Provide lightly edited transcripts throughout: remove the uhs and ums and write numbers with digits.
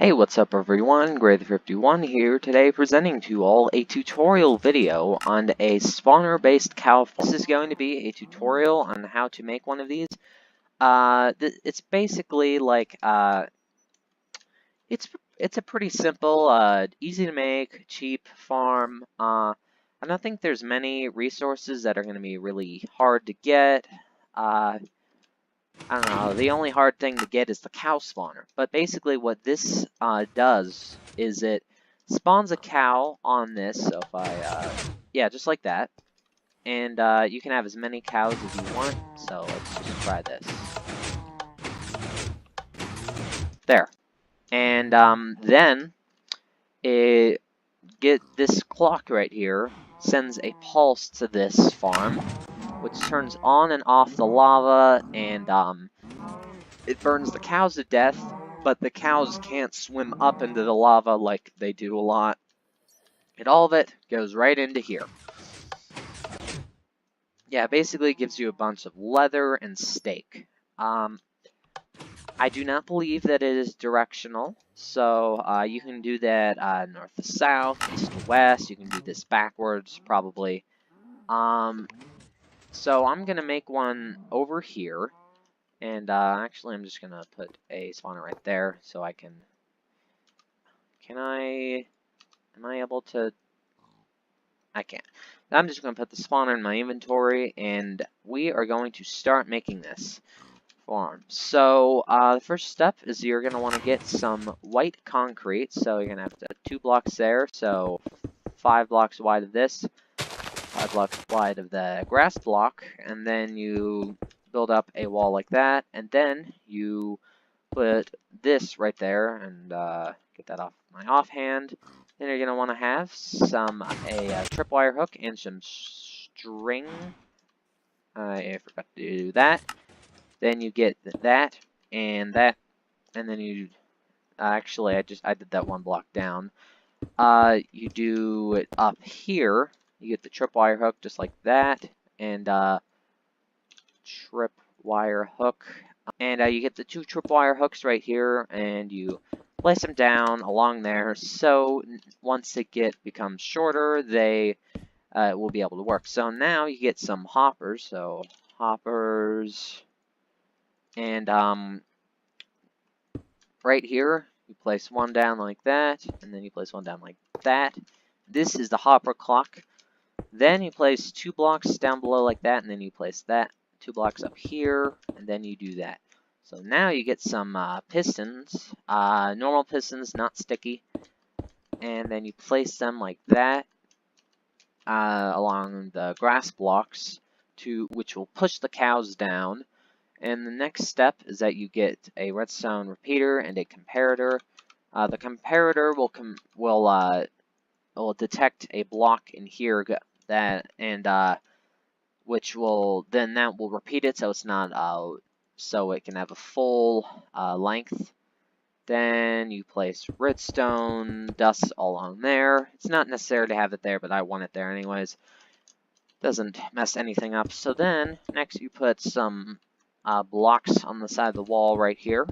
Hey, what's up everyone? Gray51 here, today presenting to you all a tutorial video on a spawner-based cow farm. This is going to be a tutorial on how to make one of these. It's basically like, it's a pretty simple, easy to make, cheap farm. I don't think there's many resources that are going to be really hard to get. I don't know, the only hard thing to get is the cow spawner. But basically what this does is it spawns a cow on this, so if I, yeah, just like that. And you can have as many cows as you want, so let's just try this. There. And then, get this clock right here, sends a pulse to this farm, which turns on and off the lava, and it burns the cows to death, but the cows can't swim up into the lava like they do a lot. And all of it goes right into here. Yeah, basically it gives you a bunch of leather and steak. I do not believe that it is directional, so you can do that north to south, east to west. You can do this backwards, probably. So I'm going to make one over here. And actually, I'm just going to put a spawner right there so I can... am I able to... I can't. I'm just going to put the spawner in my inventory, and we are going to start making this farm. So, the first step is you're going to want to get some white concrete. So, you're going to have 2 blocks there. So, 5 blocks wide of this, 5 blocks wide of the grass block, and then you build up a wall like that, and then you put this right there, and get that off my offhand. Then you're going to want to have a tripwire hook and some string. I forgot to do that. Then you get that, and then you, actually I did that 1 block down. You do it up here. You get the tripwire hook just like that, and tripwire hook. And you get the 2 tripwire hooks right here, and you place them down along there, so once they become shorter, they will be able to work. So now you get some hoppers, so hoppers, and right here, you place one down like that, and then you place one down like that. This is the hopper clock. Then you place 2 blocks down below like that, and then you place that 2 blocks up here, and then you do that. So now you get some pistons, normal pistons, not sticky, and then you place them like that along the grass blocks, which will push the cows down. And the next step is that you get a redstone repeater and a comparator. The comparator will detect a block in here which will repeat it, so it's not so it can have a full length. Then you place redstone dust all on there. It's not necessary to have it there, but I want it there anyways. Doesn't mess anything up. So then next you put some blocks on the side of the wall right here,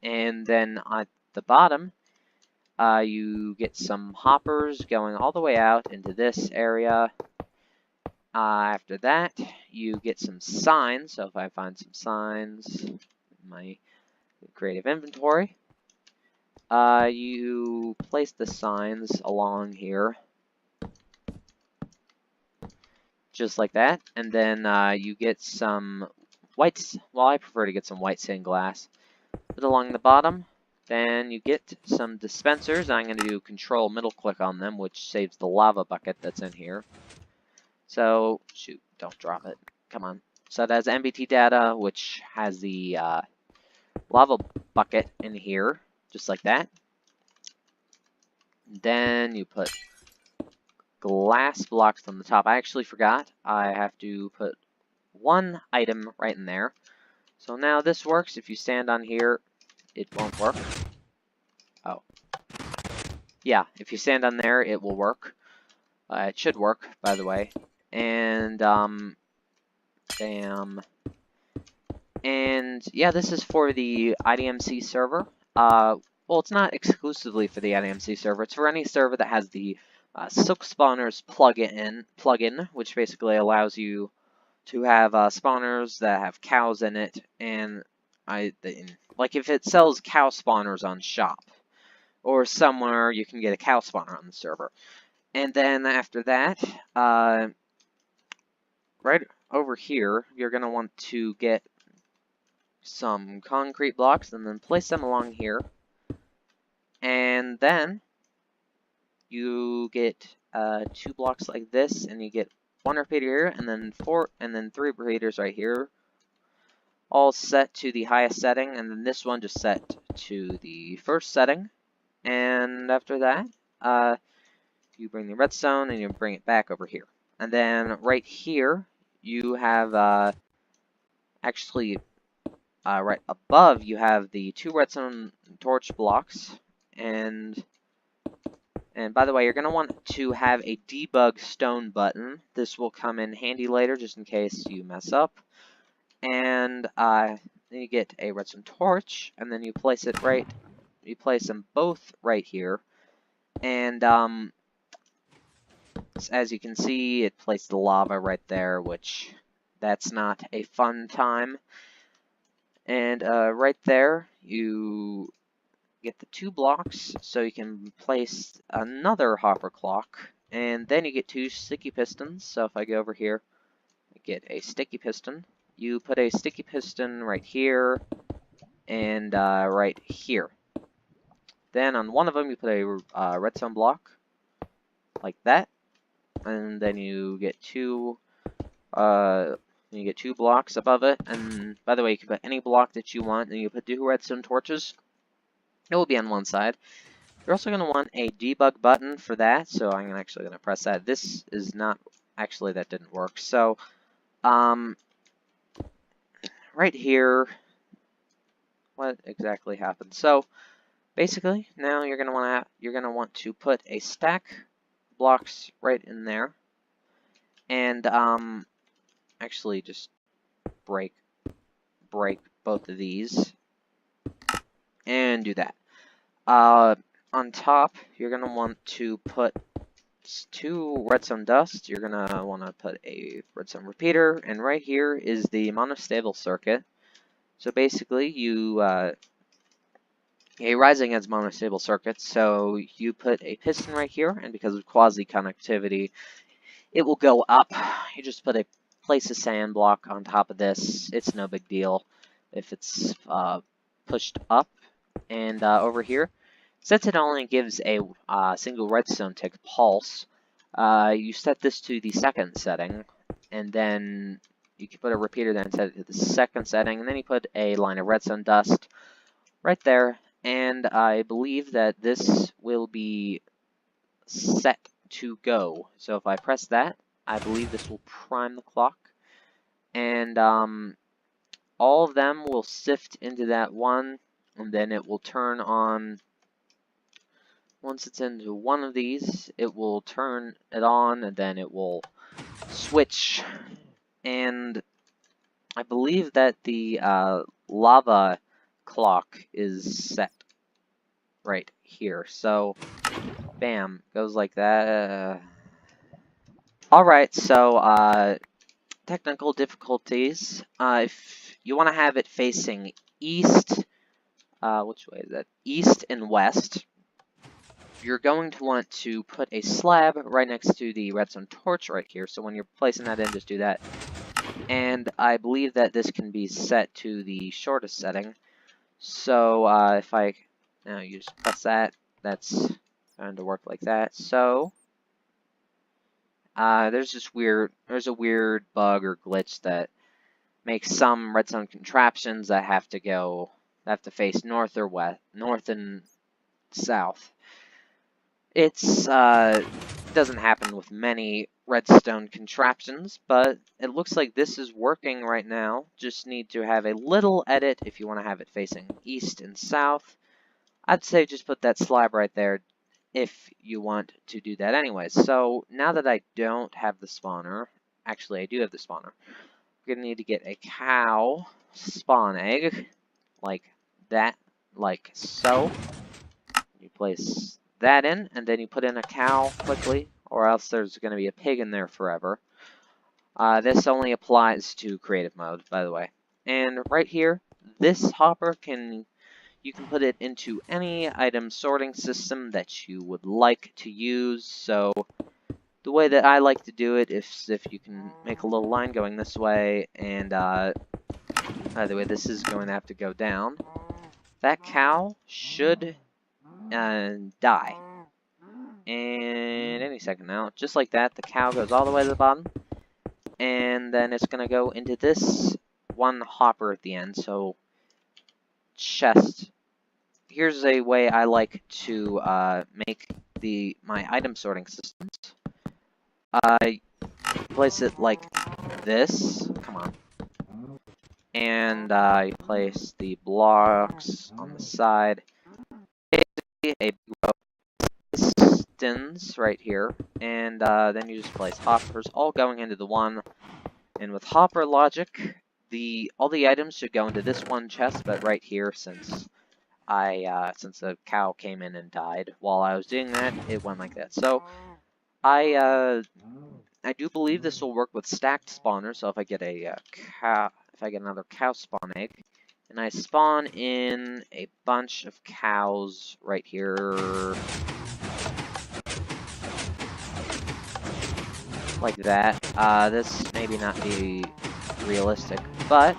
and then at the bottom you get some hoppers going all the way out into this area. After that, you get some signs. So if I find some signs in my creative inventory, you place the signs along here, just like that, and then you get some white. Well, I prefer to get some white stained glass. Put along the bottom. Then you get some dispensers. I'm going to do control middle click on them, which saves the lava bucket that's in here. So, shoot, don't drop it. Come on. So it has MBT data, which has the lava bucket in here, just like that. Then you put glass blocks on the top. I actually forgot. I have to put 1 item right in there. So now this works. If you stand on here, it won't work. Oh. Yeah, if you stand on there, it will work. It should work, by the way. And, bam. And, yeah, this is for the IDMC server. well, it's not exclusively for the NAMC server. It's for any server that has the SilkSpawners plugin, which basically allows you to have spawners that have cows in it, and like if it sells cow spawners on shop or somewhere, you can get a cow spawner on the server. And then after that, right over here, you're gonna want to get some concrete blocks and then place them along here. And then you get 2 blocks like this, and you get 1 repeater here, and then 3 repeaters right here, all set to the highest setting, and then this one just set to the first setting. And after that, you bring the redstone and you bring it back over here. And then right here, you have actually right above, you have the 2 redstone torch blocks. And by the way, you're going to want to have a debug stone button. This will come in handy later just in case you mess up. And then you get a redstone torch, and then you place it you place them both right here. And as you can see, it placed the lava right there, which that's not a fun time. And right there, you get the 2 blocks, so you can place another hopper clock, and then you get 2 sticky pistons. So if I go over here, I get a sticky piston. You put a sticky piston right here and right here. Then on one of them, you put a redstone block like that, and then you get 2 blocks above it. And by the way, you can put any block that you want, and you put 2 redstone torches. It will be on one side. You're also going to want a debug button for that, so I'm actually going to press that. This is not, actually that didn't work. So, right here, what exactly happened? So, basically, now you're going to want to put a stack blocks right in there, and actually just break both of these, and do that. On top, you're going to want to put 2 redstone dust. You're going to want to put a redstone repeater, and right here is the monostable circuit. So basically, a rising edge monostable circuit, so you put a piston right here, and because of quasi-connectivity, it will go up. You just place a sand block on top of this. It's no big deal if it's pushed up. And over here, since it only gives a single redstone tick pulse, you set this to the 2nd setting, and then you can put a repeater there and set it to the 2nd setting, and then you put a line of redstone dust right there, and I believe that this will be set to go. So if I press that, I believe this will prime the clock, and all of them will sift into that one, and then it will turn on. Once it's into one of these, it will turn it on, and then it will switch. And I believe that the lava clock is set right here. So, bam, goes like that. Alright, so technical difficulties. If you want to have it facing east, which way is that? East and west. You're going to want to put a slab right next to the redstone torch right here. So when you're placing that in, just do that. And I believe that this can be set to the shortest setting. So if now you just press that, that's going to work like that. So there's a weird bug or glitch that makes some redstone contraptions that have to face north or west, north and south. It's doesn't happen with many redstone contraptions, but it looks like this is working right now. Just need to have a little edit if you want to have it facing east and south. I'd say just put that slab right there if you want to do that anyways. So now that I don't have the spawner, actually I do have the spawner, we're going to need to get a cow spawn egg like that, like so. place that in, and then you put in a cow quickly, or else there's going to be a pig in there forever. This only applies to creative mode, by the way. And right here, this hopper you can put it into any item sorting system that you would like to use. So the way that I like to do it is if you can make a little line going this way, and by the way, this is going to have to go down. That cow should die. And any second now, just like that, the cow goes all the way to the bottom. And then it's going to go into this one hopper at the end. So, chest. Here's a way I like to make my item sorting systems. Place it like this. Come on. And you place the blocks on the side. Basically, a row of pistons right here. And then you just place hoppers all going into the one. And with hopper logic, all the items should go into this one chest, but right here, since the cow came in and died while I was doing that, it went like that. So I do believe this will work with stacked spawners. So if I get another cow spawn egg, and I spawn in a bunch of cows right here, like that. This maybe not be realistic, but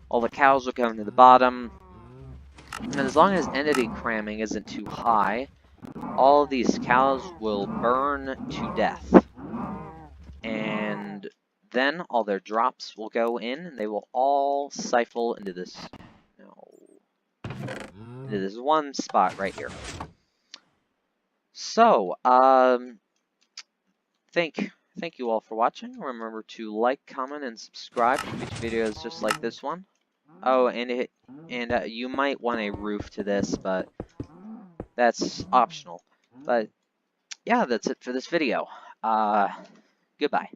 all the cows will go into the bottom, and as long as entity cramming isn't too high, all of these cows will burn to death. And then all their drops will go in, and they will all siphon into this, into this one spot right here. So, thank you all for watching. Remember to like, comment, and subscribe for future videos just like this one. Oh, and you might want a roof to this, but that's optional. But yeah, that's it for this video. Goodbye.